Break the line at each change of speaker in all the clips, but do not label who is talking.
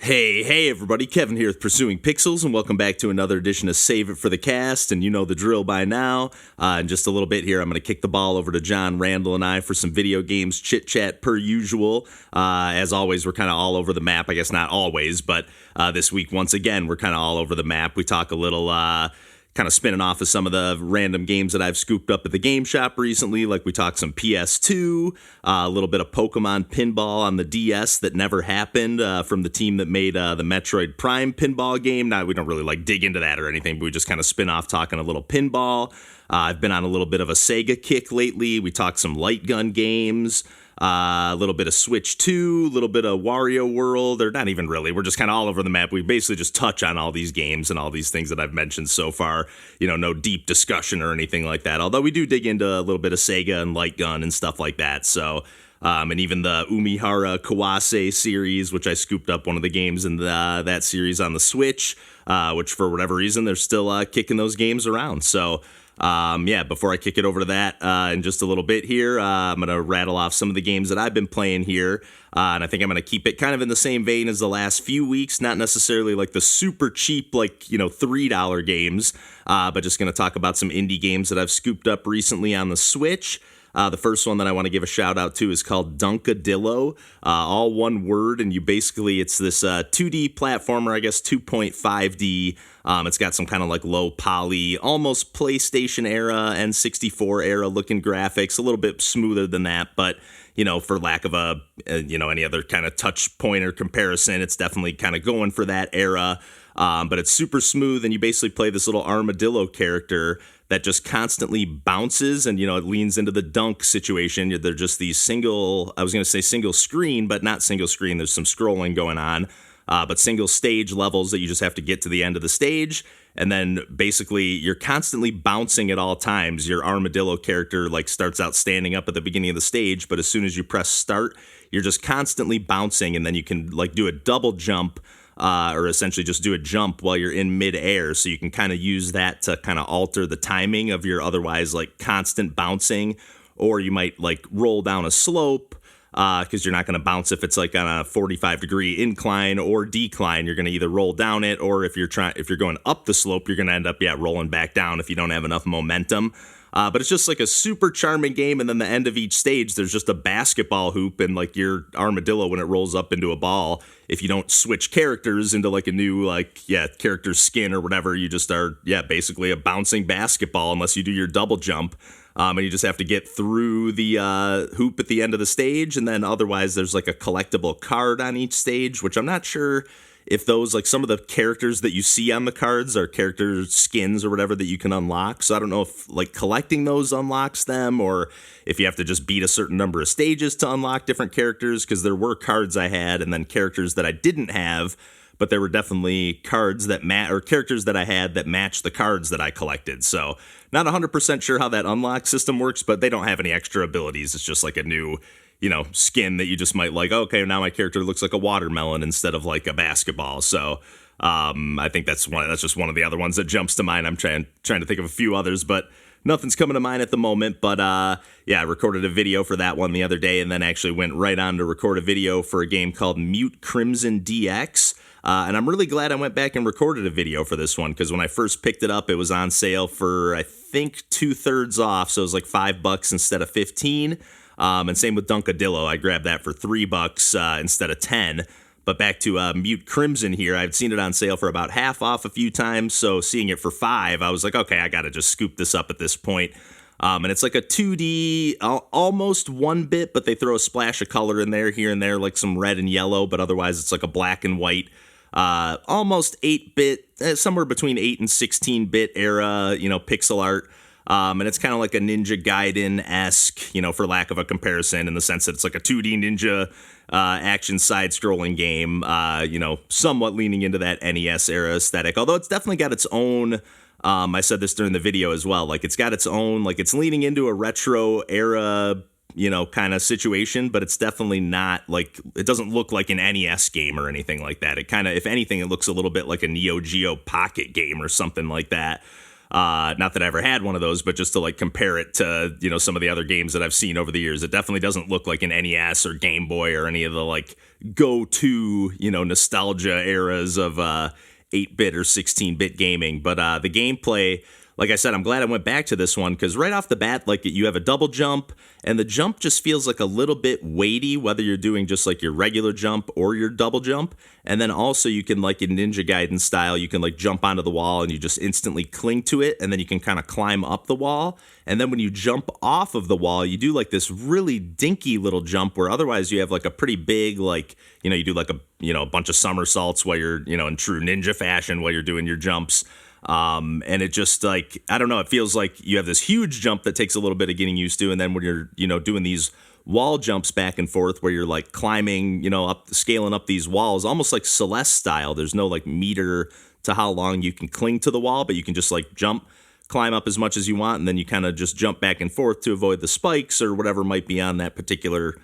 Hey, everybody, Kevin here with Pursuing Pixels, and welcome back to another edition of Save It for the Cast, and you know the drill by now. In just a little bit here, I'm going to kick the ball over to John, Randall, and I for some video games chit-chat per usual. As always, we're kind of all over the map. I guess not always, but this week, once again, we're kind of all over the map. We talk a little... kind of spinning off of some of the random games that I've scooped up at the game shop recently, like we talked some PS2, a little bit of Pokemon pinball on the DS that never happened from the team that made the Metroid Prime pinball game. Now, we don't really dig into that or anything, but we just kind of spin off talking a little pinball. I've been on a little bit of a Sega kick lately. We talked some light gun games. A little bit of Switch 2, a little bit of Wario World, or not even really. We're just kind of all over the map. We basically just touch on all these games and all these things that I've mentioned so far. You know, no deep discussion or anything like that. Although we do dig into a little bit of Sega and light gun and stuff like that. So, and even the Umihara Kawase series, which I scooped up one of the games in that series on the Switch, which for whatever reason, they're still kicking those games around. So, before I kick it over to that in just a little bit here, I'm going to rattle off some of the games that I've been playing here, and I think I'm going to keep it kind of in the same vein as the last few weeks, not necessarily like the super cheap, $3 games, but just going to talk about some indie games that I've scooped up recently on the Switch. The first one that I want to give a shout out to is called Dunkadillo, all one word, and it's this 2D platformer, I guess 2.5D. It's got some kind of low poly, almost PlayStation era and 64 era looking graphics, a little bit smoother than that, but for lack of any other kind of touch point or comparison, it's definitely kind of going for that era. But it's super smooth, and you basically play this little armadillo character that just constantly bounces, and it leans into the dunk situation. They're just these single screen, but not single screen. There's some scrolling going on, but single stage levels that you just have to get to the end of the stage. And then basically you're constantly bouncing at all times. Your armadillo character starts out standing up at the beginning of the stage, but as soon as you press start, you're just constantly bouncing, and then you can do a double jump, or essentially just do a jump while you're in midair. So you can kind of use that to kind of alter the timing of your otherwise constant bouncing, or you might roll down a slope, because you're not going to bounce if it's on a 45-degree incline or decline. You're going to either roll down it, or if you're going up the slope, you're going to end up rolling back down if you don't have enough momentum. But it's just a super charming game, and then the end of each stage, there's just a basketball hoop, and your armadillo, when it rolls up into a ball, if you don't switch characters into a new character skin or whatever, you just are basically a bouncing basketball unless you do your double jump. And you just have to get through the hoop at the end of the stage, and then otherwise there's a collectible card on each stage, which I'm not sure if those, some of the characters that you see on the cards are character skins or whatever that you can unlock. So I don't know if collecting those unlocks them, or if you have to just beat a certain number of stages to unlock different characters, because there were cards I had and then characters that I didn't have, but there were definitely cards that characters that I had that matched the cards that I collected. So not 100% sure how that unlock system works, but they don't have any extra abilities. It's just a new skin that you just might okay, now my character looks like a watermelon instead of a basketball. So I think that's just one of the other ones that jumps to mind. I'm trying to think of a few others, but nothing's coming to mind at the moment. But I recorded a video for that one the other day, and then actually went right on to record a video for a game called Mute Crimson DX. And I'm really glad I went back and recorded a video for this one, because when I first picked it up, it was on sale for, I think, 2/3 off. So it was $5 instead of 15. And same with Dunkadillo. I grabbed that for $3 instead of 10. But back to Mute Crimson here, I've seen it on sale for about half off a few times. So seeing it for $5, I was okay, I got to just scoop this up at this point. And it's a 2D, almost 1-bit, but they throw a splash of color in there, here and there, some red and yellow. But otherwise, it's a black and white, almost 8-bit, somewhere between 8 and 16-bit era, pixel art. And it's kind of like a Ninja Gaiden-esque, for lack of a comparison, in the sense that it's a 2D ninja action side-scrolling game, somewhat leaning into that NES era aesthetic. Although it's definitely got its own, I said this during the video as well, it's got its own, it's leaning into a retro era, kind of situation, but it's definitely not it doesn't look like an NES game or anything like that. It kind of, if anything, it looks a little bit like a Neo Geo Pocket game or something like that. Not that I ever had one of those, but just to like compare it to, some of the other games that I've seen over the years. It definitely doesn't look like an NES or Game Boy or any of the like go-to, nostalgia eras of 8-bit or 16-bit gaming. But the gameplay, like I said, I'm glad I went back to this one because right off the bat, like you have a double jump and the jump just feels like a little bit weighty, whether you're doing just like your regular jump or your double jump. And then also you can, like in Ninja Gaiden style, you can like jump onto the wall and you just instantly cling to it. And then you can kind of climb up the wall. And then when you jump off of the wall, you do like this really dinky little jump where otherwise you have like a pretty big, like, you do like a bunch of somersaults while you're, in true ninja fashion while you're doing your jumps. And it just like, I don't know, it feels like you have this huge jump that takes a little bit of getting used to. And then when you're, doing these wall jumps back and forth where you're like climbing, up, scaling up these walls, almost like Celeste style. There's no like meter to how long you can cling to the wall, but you can just like climb up as much as you want. And then you kind of just jump back and forth to avoid the spikes or whatever might be on that particular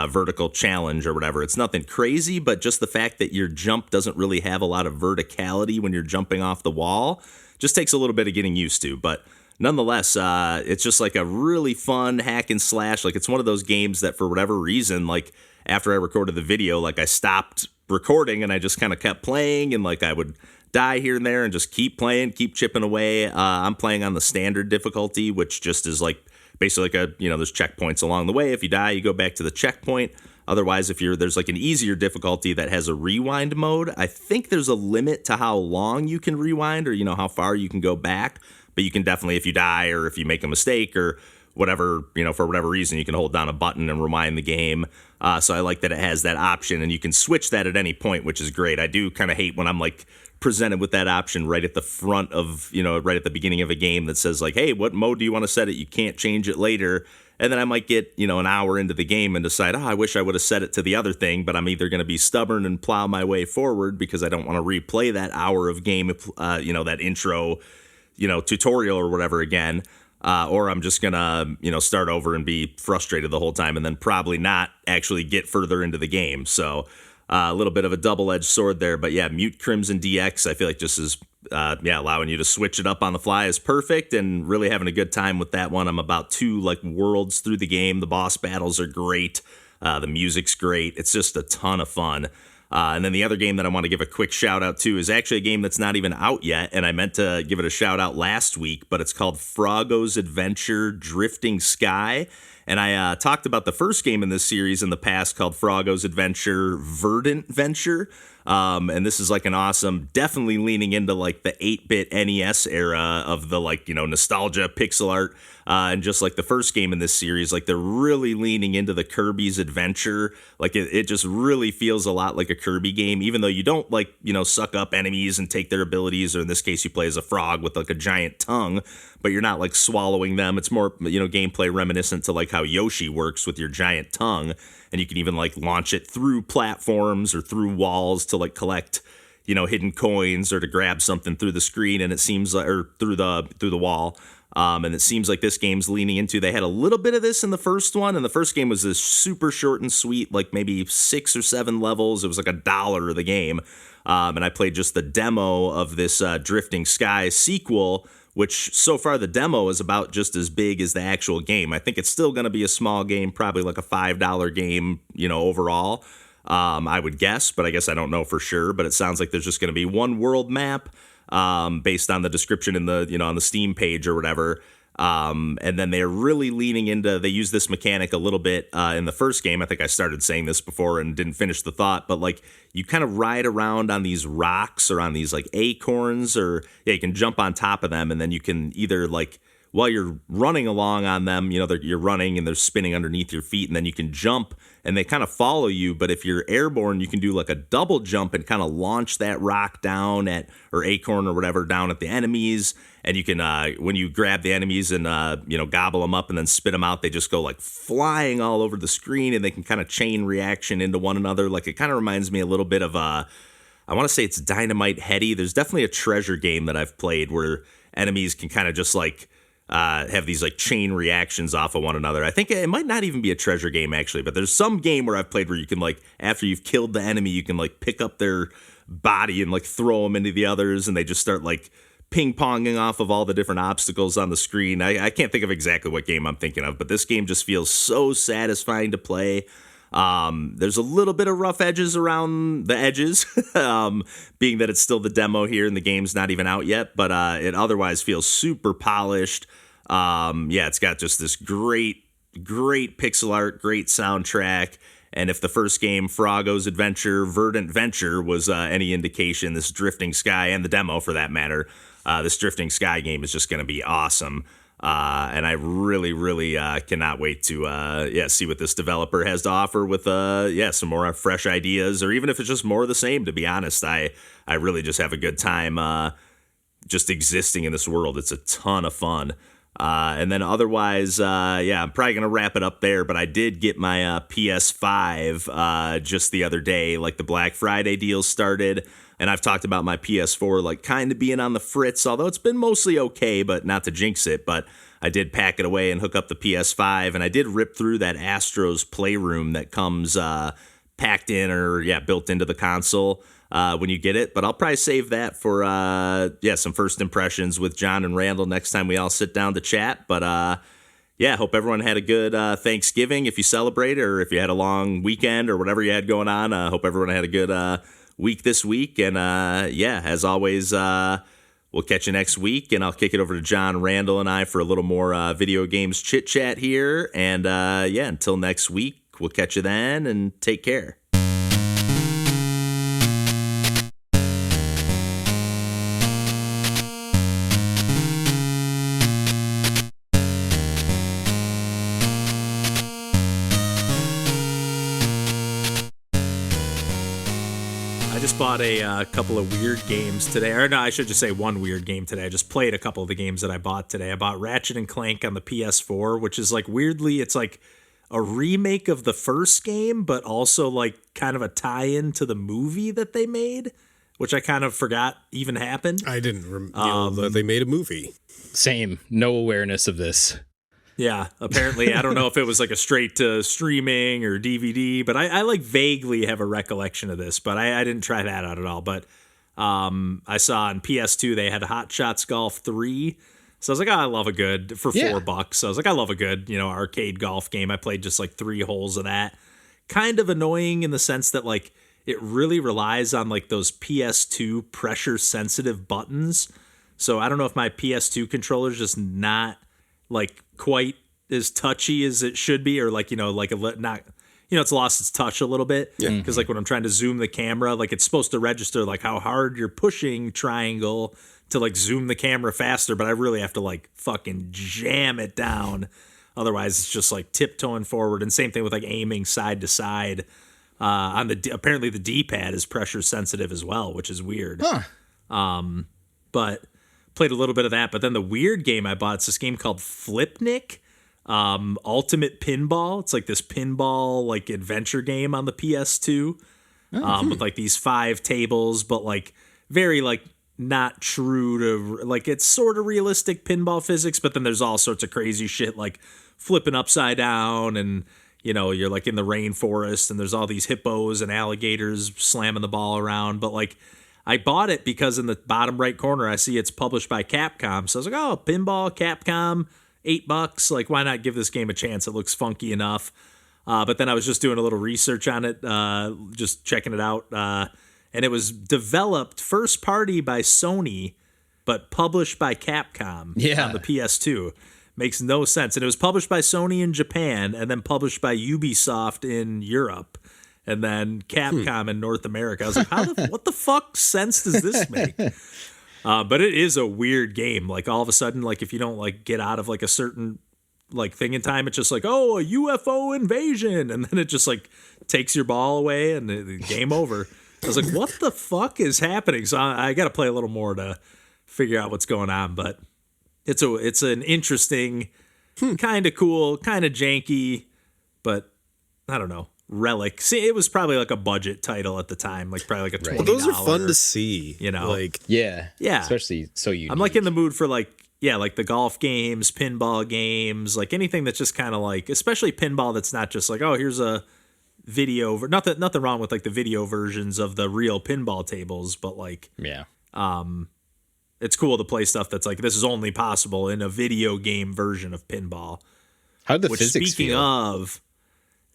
vertical challenge or whatever. It's nothing crazy, but just the fact that your jump doesn't really have a lot of verticality when you're jumping off the wall just takes a little bit of getting used to. But nonetheless, it's just like a really fun hack and slash. Like it's one of those games that for whatever reason, like after I recorded the video, like I stopped recording and I just kind of kept playing and like I would die here and there and just keep playing, keep chipping away. I'm playing on the standard difficulty, which just is like basically like there's checkpoints along the way. If you die, you go back to the checkpoint. Otherwise, there's like an easier difficulty that has a rewind mode. I think there's a limit to how long you can rewind or, how far you can go back. But you can definitely, if you die or if you make a mistake or whatever, for whatever reason, you can hold down a button and rewind the game. So I like that it has that option and you can switch that at any point, which is great. I do kind of hate when I'm like presented with that option right at the front of, right at the beginning of a game that says like, hey, what mode do you want to set it? You can't change it later. And then I might get, an hour into the game and decide, I wish I would have set it to the other thing, but I'm either going to be stubborn and plow my way forward because I don't want to replay that hour of game, that intro, tutorial or whatever again. Or I'm just going to, start over and be frustrated the whole time and then probably not actually get further into the game. So a little bit of a double-edged sword there. But yeah, Mute Crimson DX, I feel like just is, allowing you to switch it up on the fly is perfect and really having a good time with that one. I'm about 2 like worlds through the game. The boss battles are great. The music's great. It's just a ton of fun. And then the other game that I want to give a quick shout out to is actually a game that's not even out yet. And I meant to give it a shout out last week, but it's called Froggo's Adventure Drifting Sky. And I talked about the first game in this series in the past called Froggo's Adventure Verdant Venture. And this is like an awesome, definitely leaning into like the 8-bit NES era of the like, nostalgia, pixel art. And just like the first game in this series, like they're really leaning into the Kirby's Adventure. Like it just really feels a lot like a Kirby game, even though you don't like, suck up enemies and take their abilities, or in this case, you play as a frog with like a giant tongue, but you're not like swallowing them. It's more, gameplay reminiscent to like how Yoshi works with your giant tongue. And you can even like launch it through platforms or through walls to like collect, hidden coins or to grab something through the screen. And it seems like, or through the wall. And it seems like this game's leaning into, they had a little bit of this in the first one. And the first game was this super short and sweet, like maybe 6 or 7 levels. It was like $1 of the game. And I played just the demo of this Drifting Sky sequel, which so far the demo is about just as big as the actual game. I think it's still going to be a small game, probably like a $5 game, overall, I would guess, but I guess I don't know for sure. But it sounds like there's just going to be one world map based on the description in the, on the Steam page or whatever. And then they're really leaning into, they use this mechanic a little bit in the first game. I think I started saying this before and didn't finish the thought, but like you kind of ride around on these rocks or on these like acorns, or you can jump on top of them, and then you can either like, while you're running along on them, you're running and they're spinning underneath your feet, and then you can jump and they kind of follow you. But if you're airborne, you can do like a double jump and kind of launch that rock down at, or acorn or whatever, down at the enemies. And you can, when you grab the enemies and, gobble them up and then spit them out, they just go like flying all over the screen, and they can kind of chain reaction into one another. Like it kind of reminds me a little bit of, I want to say it's Dynamite Heady. There's definitely a treasure game that I've played where enemies can kind of just like, have these like chain reactions off of one another. I think it might not even be a treasure game actually, but there's some game where I've played where you can like, after you've killed the enemy, you can like pick up their body and like throw them into the others, and they just start like ping-ponging off of all the different obstacles on the screen. I can't think of exactly what game I'm thinking of, but this game just feels so satisfying to play. There's a little bit of rough edges around the edges, being that it's still the demo here and the game's not even out yet, but it otherwise feels super polished. It's got just this great pixel art, great soundtrack. And if the first game, Froggo's Adventure, Verdant Venture, was any indication, this Drifting Sky, and the demo for that matter, this Drifting Sky game is just going to be awesome. And I really cannot wait to see what this developer has to offer with some more fresh ideas, or even if it's just more of the same. To be honest, I really just have a good time just existing in this world. It's a ton of fun. And then otherwise, I'm probably going to wrap it up there, but I did get my PS5 just the other day, like the Black Friday deal started, and I've talked about my PS4 like kind of being on the fritz, although it's been mostly okay, but not to jinx it, but I did pack it away and hook up the PS5, and I did rip through that Astro's Playroom that comes packed in or built into the console when you get it, but I'll probably save that for some first impressions with John and Randall next time we all sit down to chat. But hope everyone had a good Thanksgiving if you celebrate, or if you had a long weekend or whatever you had going on. Hope everyone had a good week this week, and as always, we'll catch you next week, and I'll kick it over to John, Randall, and I for a little more video games chit chat here. And until next week, we'll catch you then, and take care.
I just bought a couple of weird games today. Or no, I should just say one weird game today. I just played a couple of the games that I bought today. I bought Ratchet and Clank on the PS4, which is like weirdly, it's like a remake of the first game, but also like kind of a tie-in to the movie that they made, which I kind of forgot even happened.
I didn't know that they made a movie.
Same. No awareness of this.
Yeah, apparently, I don't know if it was like a straight to streaming or DVD, but I like vaguely have a recollection of this, but I didn't try that out at all. But I saw on PS2 they had Hot Shots Golf 3. So I was like, I love a good, for $4. So I was like, I love a good, arcade golf game. I played just like 3 holes of that. Kind of annoying in the sense that like it really relies on like those PS2 pressure sensitive buttons. So I don't know if my PS2 controller is just not like quite as touchy as it should be, or like, it's lost its touch a little bit. Yeah. Because like when I'm trying to zoom the camera, like it's supposed to register like how hard you're pushing triangle to like zoom the camera faster, but I really have to like fucking jam it down. Otherwise it's just like tiptoeing forward. And same thing with like aiming side to side. Apparently the D-pad is pressure sensitive as well, which is weird. Huh. But played a little bit of that. But then the weird game I bought, it's this game called Flipnik, Ultimate Pinball. It's like this pinball like adventure game on the PS2 with like these 5 tables, but like very like not true to like, it's sort of realistic pinball physics, but then there's all sorts of crazy shit like flipping upside down, and you're like in the rainforest and there's all these hippos and alligators slamming the ball around. But like I bought it because in the bottom right corner I see it's published by Capcom. So I was like, oh, pinball, Capcom, $8. Like, why not give this game a chance? It looks funky enough. But then I was just doing a little research on it, just checking it out. And it was developed first party by Sony, but published by Capcom on the PS2. Makes no sense. And it was published by Sony in Japan and then published by Ubisoft in Europe. And then Capcom in North America. I was like, what the fuck sense does this make? But it is a weird game. Like all of a sudden, like if you don't like get out of like a certain like thing in time, it's just like, oh, a UFO invasion. And then it just like takes your ball away and game over. I was like, what the fuck is happening? So I got to play a little more to figure out what's going on. But it's an interesting, kind of cool, kind of janky, but I don't know. Relic. See, it was probably like a budget title at the time, like probably like a $20.
Well, those are fun to see,
like yeah, especially so unique.
I'm like in the mood for like the golf games, pinball games, like anything that's just kind of like, especially pinball that's not just like, oh, here's a video. Nothing wrong with like the video versions of the real pinball tables, but like it's cool to play stuff that's like, this is only possible in a video game version of pinball.
How did the physics
speaking
feel?
of,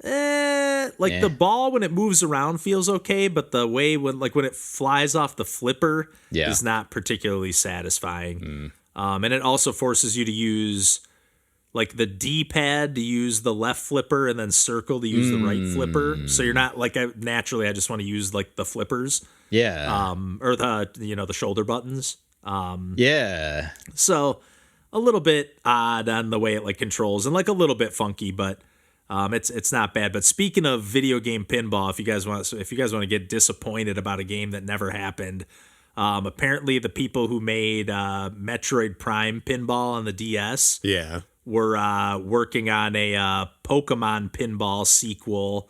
the ball when it moves around feels okay, but the way when it flies off the flipper is not particularly satisfying. And it also forces you to use like the D-pad to use the left flipper and then circle to use the right flipper. So you're not like, naturally I just want to use like the flippers.
Yeah.
Or the shoulder buttons.
Yeah.
So a little bit odd on the way it like controls and like a little bit funky, but it's not bad. But speaking of video game pinball, if you guys want to get disappointed about a game that never happened, apparently the people who made Metroid Prime pinball on the DS were working on a Pokemon pinball sequel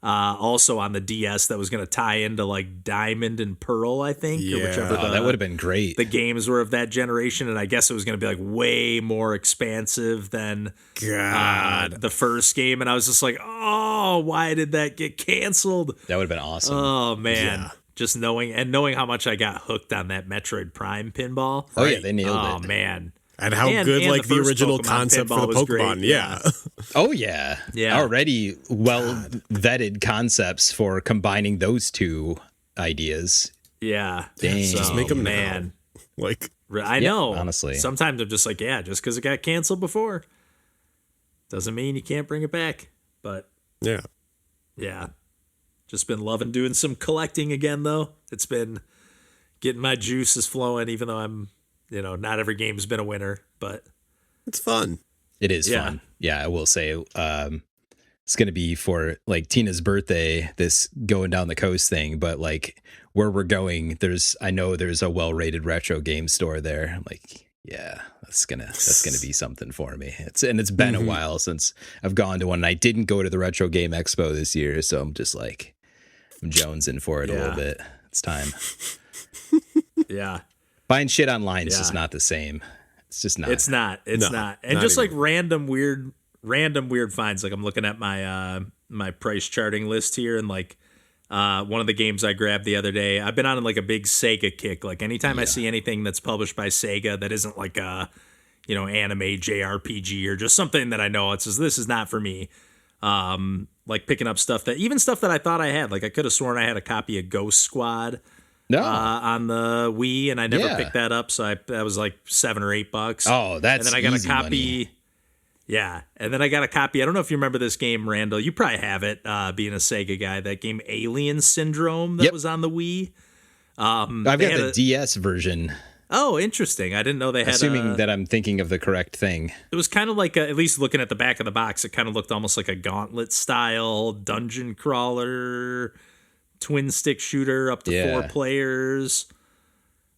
also on the DS that was going to tie into like Diamond and Pearl, I think, or whichever.
That would have been great.
The games were of that generation, and I guess it was going to be like way more expansive than the first game. And I was just like, oh, why did that get canceled?
That would have been awesome.
Oh man, just knowing how much I got hooked on that Metroid Prime pinball.
Oh yeah, they nailed it.
Oh man.
And how good, like, the original concept for the Pokemon.
Great.
Oh, yeah. Already well-vetted concepts for combining those two ideas.
Yeah.
Dang.
So,
just make them
man.
Now. Like,
I know.
Honestly.
Sometimes I'm just like, just because it got canceled before doesn't mean you can't bring it back. But, yeah. Just been loving doing some collecting again, though. It's been getting my juices flowing, even though I'm... not every game's been a winner, but
it's fun.
It is fun. Yeah, I will say it's going to be for like Tina's birthday, this going down the coast thing, but like where we're going, I know there's a well-rated retro game store there. I'm like, yeah, that's going to be something for me. It's been a while since I've gone to one. And I didn't go to the Retro Game Expo this year, so I'm just like I'm jonesing for it a little bit. It's time.
Yeah.
Buying shit online is just not the same. It's just not.
It's not. And
not
just
even.
like random weird finds. Like I'm looking at my my price charting list here, and like one of the games I grabbed the other day. I've been on like a big Sega kick. Like anytime I see anything that's published by Sega that isn't like a anime JRPG or just something that I know this is not for me. Like picking up stuff that I thought I had. Like I could have sworn I had a copy of Ghost Squad.
No.
On the Wii, and I never picked that up, so that was like $7 or $8.
Oh, that's
and then I got
easy
a copy.
Money.
Yeah, and then I got a copy. I don't know if you remember this game, Randall. You probably have it, being a Sega guy. That game, Alien Syndrome, that was on the Wii.
I've got the DS version.
Oh, interesting. I didn't know they had.
Assuming that I'm thinking of the correct thing.
It was kind of like at least looking at the back of the box, it kind of looked almost like a Gauntlet style dungeon crawler. Twin stick shooter up to 4 players.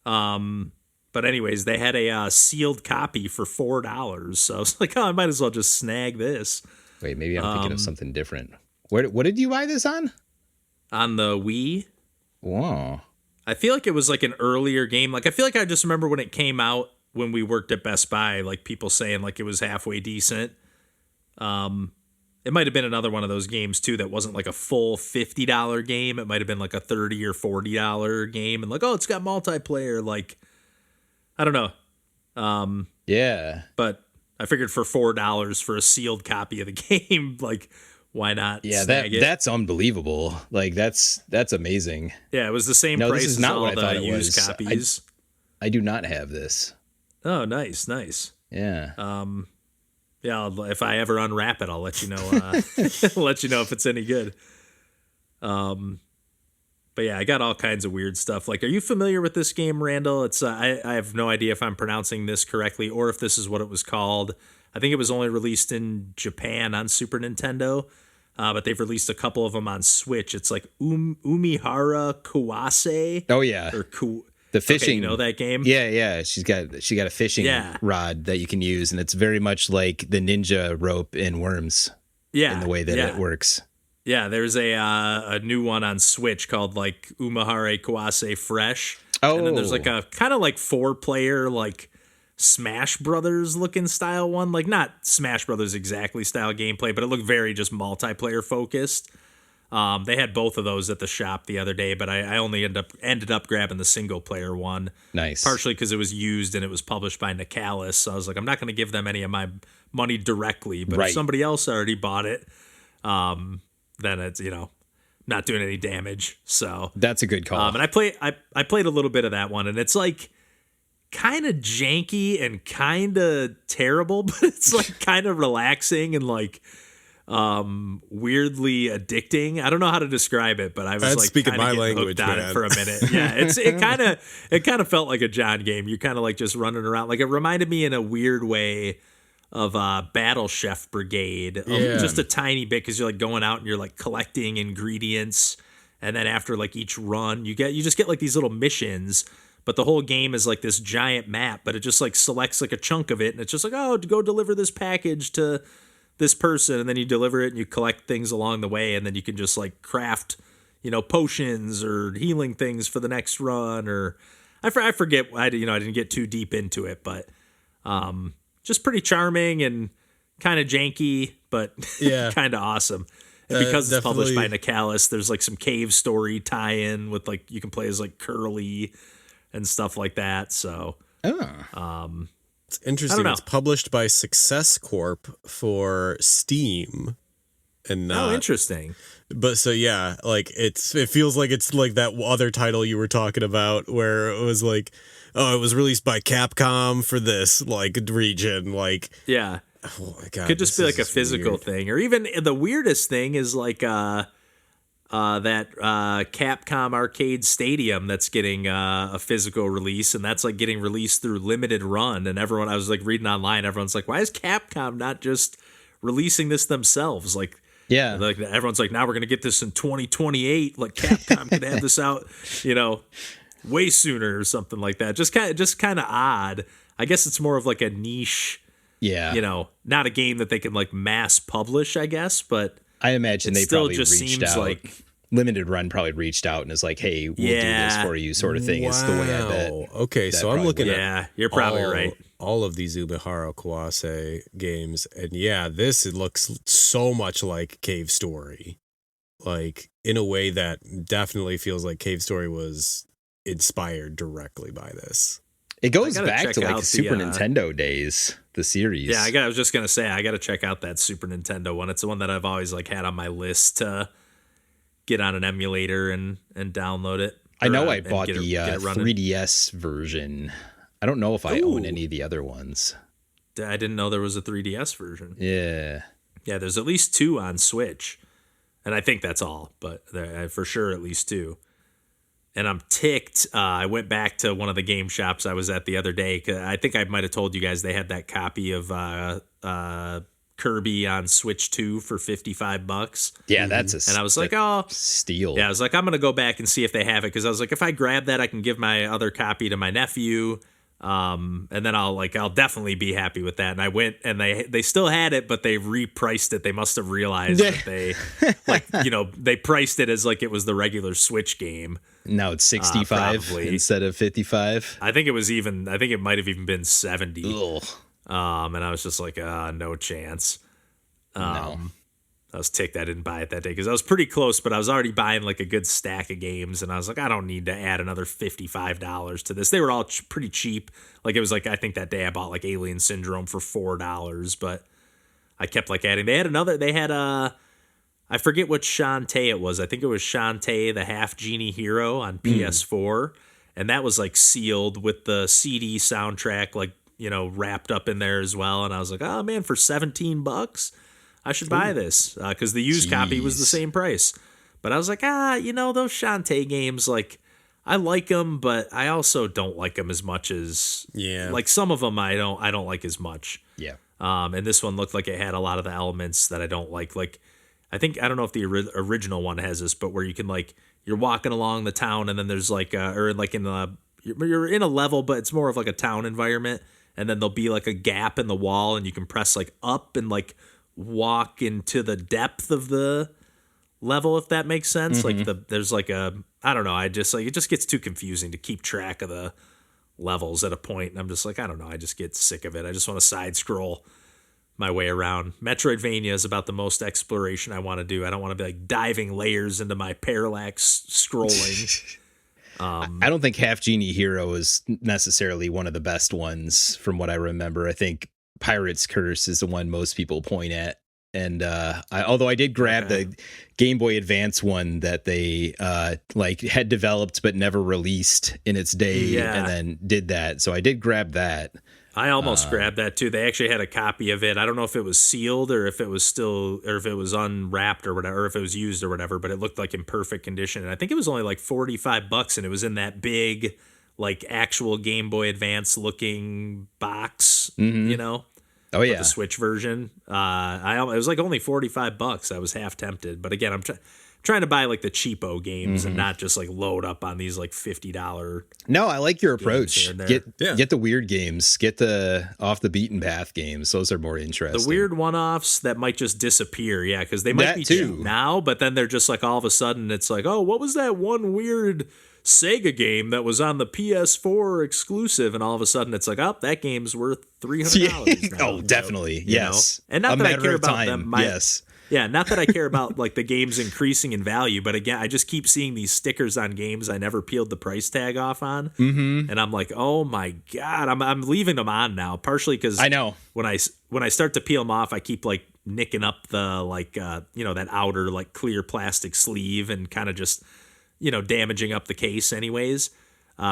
But anyways, they had a sealed copy for $4. So I was like, I might as well just snag this.
Wait, maybe I'm thinking of something different. What did you buy this on?
On the Wii.
Wow.
I feel like it was like an earlier game. Like I feel like I just remember when it came out when we worked at Best Buy, like people saying like it was halfway decent. It might have been another one of those games, too, that wasn't like a full $50 game. It might have been like a $30 or $40 game. And like, it's got multiplayer. Like, I don't know. But I figured for $4 for a sealed copy of the game, like, why not snag it?
That's unbelievable. Like, that's amazing.
Yeah, it was the same price as all the used
was.
copies.
I do not have this.
Oh, nice.
Yeah.
Yeah, if I ever unwrap it, I'll let you know. Let you know if it's any good. But yeah, I got all kinds of weird stuff. Like, are you familiar with this game, Randall? It's I have no idea if I'm pronouncing this correctly or if this is what it was called. I think it was only released in Japan on Super Nintendo, but they've released a couple of them on Switch. It's like Umihara Kawase.
Oh yeah,
or
the fishing.
Okay, you know that game?
Yeah. She got a fishing rod that you can use, and it's very much like the ninja rope in Worms. Yeah, in the way that it works.
Yeah, there's a new one on Switch called like Umihara Kawase Fresh.
Oh,
and then there's like a kind of like 4-player like Smash Brothers looking style one, like not Smash Brothers exactly style gameplay, but it looked very just multiplayer focused. They had both of those at the shop the other day, but I only ended up grabbing the single player one.
Nice.
Partially because it was used and it was published by Nicalis. So I was like, I'm not going to give them any of my money directly, but if somebody else already bought it, then it's, not doing any damage. So
that's a good call.
And I played a little bit of that one, and it's like kind of janky and kind of terrible, but it's like kind of relaxing and like weirdly addicting. I don't know how to describe it, but I was like
speaking my
getting
language
hooked on it for a minute. Yeah, it kind of felt like a John game. You're kind of like just running around. Like it reminded me in a weird way of Battle Chef Brigade, just a tiny bit, because you're like going out and you're like collecting ingredients, and then after like each run, you just get like these little missions. But the whole game is like this giant map, but it just like selects like a chunk of it, and it's just like, oh, go deliver this package to this person, and then you deliver it and you collect things along the way, and then you can just like craft, potions or healing things for the next run, or I forget. I didn't get too deep into it, but just pretty charming and kind of janky, but kind of awesome. And because it's published by Nicalis, there's like some cave story tie-in with like you can play as like Curly and stuff like that. So,
it's interesting. It's published by Success Corp for Steam, and
interesting.
But so yeah, like it feels like it's like that other title you were talking about, where it was like, oh, it was released by Capcom for this like region, like
yeah.
Oh my God,
could just be like a physical thing, or even the weirdest thing is like that Capcom Arcade Stadium that's getting a physical release, and that's like getting released through limited run. And everyone, I was like reading online, everyone's like, why is Capcom not just releasing this themselves? Like,
yeah,
like everyone's like, now we're gonna get this in 2028. Like Capcom could have this out, way sooner or something like that. Just kind of odd. I guess it's more of like a niche.
Yeah,
not a game that they can like mass publish, I guess, but
I imagine they
still
probably
just
reached
seems
out.
Like
Limited Run probably reached out and is like, hey, we'll do this for you, sort of thing. Is the way I bet.
Okay, so I'm looking at
you're probably right.
All of these Umehara Kawase games, and it looks so much like Cave Story, like in a way that definitely feels like Cave Story was inspired directly by this.
It goes back to like Super Nintendo days, the series.
Yeah, I was just gonna say I got to check out that Super Nintendo one. It's the one that I've always like had on my list to get on an emulator and download it.
I know I bought the 3DS version. I don't know if I own any of the other ones.
I didn't know there was a 3DS version.
Yeah.
Yeah, there's at least 2 on Switch. And I think that's all, but there, for sure at least 2. And I'm ticked. I went back to one of the game shops I was at the other day. 'Cause I think I might have told you guys they had that copy of Kirby on Switch 2 for $55.
Yeah, that's
and I was like, oh,
steal.
Yeah, I was like, I'm gonna go back and see if they have it, because I was like, if I grab that, I can give my other copy to my nephew, and then I'll definitely be happy with that. And I went, and they still had it, but they repriced it. They must have realized that they they priced it as like it was the regular Switch game.
Now it's 65 instead of 55.
I think it might have even been 70.
Ugh.
And I was just like, no chance.
No.
I was ticked I didn't buy it that day, because I was pretty close, but I was already buying like a good stack of games, and I was like, I don't need to add another $55 to this. They were all pretty cheap. Like it was like, I think that day I bought like Alien Syndrome for $4, but I kept like adding. They had I forget what Shantae it was. I think it was Shantae the Half Genie Hero on PS4, and that was like sealed with the CD soundtrack like wrapped up in there as well. And I was like, oh man, for $17 I should buy this, because the used copy was the same price. But I was like, those Shantae games, like I like them, but I also don't like them as much as like some of them I don't like as much.
Yeah.
And this one looked like it had a lot of the elements that I don't like. Like I don't know if the original one has this, but where you can like you're walking along the town, and then there's like you're in a level, but it's more of like a town environment, and then there'll be like a gap in the wall, and you can press like up and like walk into the depth of the level, if that makes sense.
Mm-hmm.
Like there's like I don't know, I just like it just gets too confusing to keep track of the levels at a point, and I'm just like, I don't know, I just get sick of it. I just want to side scroll my way around. Metroidvania is about the most exploration I want to do. I don't want to be like diving layers into my parallax scrolling.
I don't think Half Genie Hero is necessarily one of the best ones from what I remember. I think Pirate's Curse is the one most people point at. And although I did grab the Game Boy Advance one that they like had developed but never released in its day, and then did that. So I did grab that.
I almost grabbed that too. They actually had a copy of it. I don't know if it was sealed or if it was still, or if it was unwrapped or whatever, or if it was used or whatever, but it looked like in perfect condition. And I think it was only like $45, and it was in that big, like actual Game Boy Advance looking box, you know?
Oh yeah,
the Switch version. It was like only $45. I was half tempted, but again, I'm trying to buy like the cheapo games and not just like load up on these like $50.
No, I like your approach. Get the weird games. Get the off the beaten path games. Those are more interesting.
The weird one-offs that might just disappear, yeah, because they might be cheap now, but then they're just like all of a sudden it's like, oh, what was that one weird Sega game that was on the PS4 exclusive, and all of a sudden it's like, oh, that game's worth $300 now.
Oh, definitely. Yes.
Know? And not that I care about
time.
them.
Yes.
Yeah, not that I care about like the games increasing in value, but again, I just keep seeing these stickers on games I never peeled the price tag off on, and I'm like, oh my god, I'm leaving them on now. Partially because
I know
when I start to peel them off, I keep like nicking up the like that outer like clear plastic sleeve and kind of just damaging up the case anyways,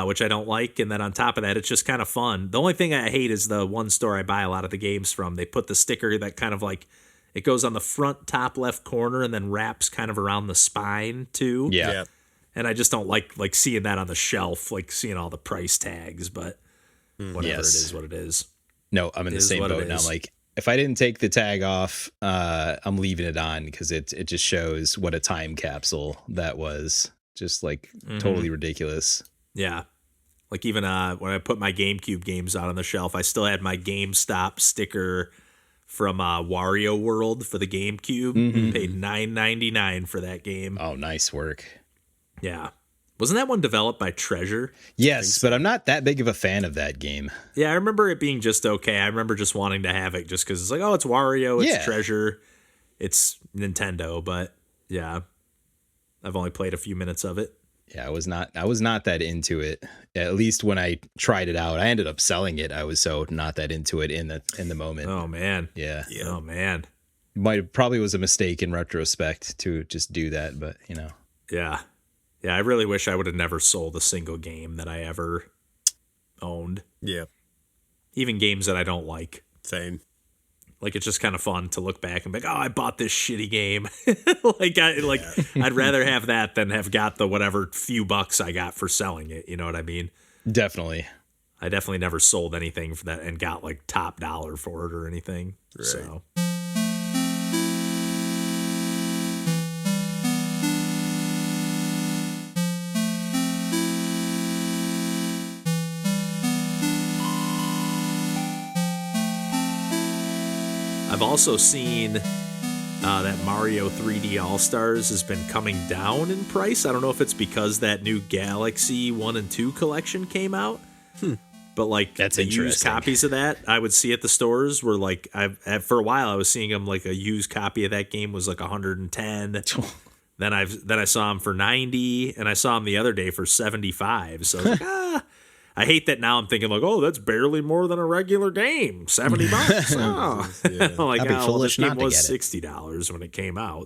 which I don't like. And then on top of that, it's just kind of fun. The only thing I hate is the one store I buy a lot of the games from. They put the sticker that kind of like, it goes on the front top left corner and then wraps kind of around the spine too.
Yeah.
And I just don't like seeing that on the shelf, like seeing all the price tags, but whatever, it is what it is.
No, I'm in the same boat now. Like, if I didn't take the tag off, I'm leaving it on because it just shows what a time capsule that was. Just like totally ridiculous.
Yeah. Like even when I put my GameCube games out on the shelf, I still had my GameStop sticker from Wario World for the GameCube. Paid $9.99 for that game.
Oh, nice work.
Yeah. Wasn't that one developed by Treasure?
Yes, but I'm not that big of a fan of that game.
Yeah, I remember it being just okay. I remember just wanting to have it just because it's like, oh, it's Wario, it's Treasure, it's Nintendo. But yeah, I've only played a few minutes of it.
Yeah, I was not that into it. At least when I tried it out, I ended up selling it. I was so not that into it in the moment.
Oh man.
Yeah.
Oh man.
Probably was a mistake in retrospect to just do that, but
Yeah. Yeah, I really wish I would have never sold a single game that I ever owned.
Yeah.
Even games that I don't like.
Same.
Like, it's just kind of fun to look back and be like, oh, I bought this shitty game. I'd rather have that than have got the whatever few bucks I got for selling it. You know what I mean?
Definitely.
I definitely never sold anything for that and got like top dollar for it or anything. Right. So. I've also seen that Mario 3D All-Stars has been coming down in price. I don't know if it's because that new Galaxy 1 and 2 collection came out. But like
that's
the used copies of that I would see at the stores were like, for a while I was seeing them like a used copy of that game was like 110. Then I saw them for 90 and I saw them the other day for 75. So I was like, I hate that now I'm thinking like, oh, that's barely more than a regular game. $70. Oh.
That'd be foolish
this game
not to
was
get it.
$60 when it came out.